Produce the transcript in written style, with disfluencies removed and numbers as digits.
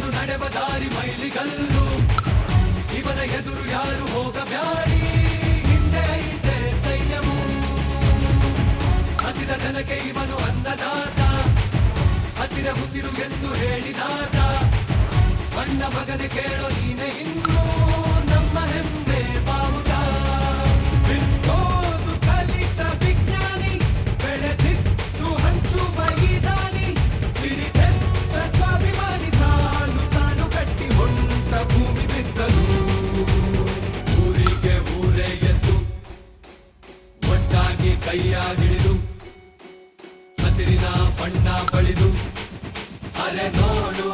ಇವನು ನಡೆವ ದಾರಿ ಮೈಲಿಗಲ್ಲು, ಇವನ ಎದುರು ಯಾರು ಹೋಗಬ್ಯಾಡಿ, ಹಿಂದೆ ಐತೆ ಸೈನ್ಯವು. ಹಸಿದ ಜನಕ್ಕೆ ಇವನು ಅನ್ನದಾತ, ಹಸಿರ ಉಸಿರು ಎಂದು ಹೇಳಿದಾತ. ಬಣ್ಣ ಮಗನೆ ಕೇಳೋ ನೀನೆ ಇನ್ನು ನಮ್ಮ ಹೆಮ್ಮೆ ಬಾವುಟ. ಬಿಟ್ಟೋದು ಕಲಿತ ವಿಜ್ಞಾನಿ, ಬೆಳೆದಿದ್ದು ಹಂಚುವ ಈ ದಾನಿ. ಸಿಡಿದೆತ್ತ ಸ್ವಾಭಿಮಾನಿ, ಸಾಲು ಸಾಲು ಕಟ್ಟಿ ಹೊಂಟ ಭೂಮಿ ಬಿದ್ದಲು. ಊರಿಗೆ ಊರೇ ಎದ್ದು ಒಟ್ಟಾಗಿ ಕೈಯ ಹಿಡಿದು ಹಸಿರಿನ ಬಣ್ಣ ಬಳಿದು. ಅರೆ ನೋಡು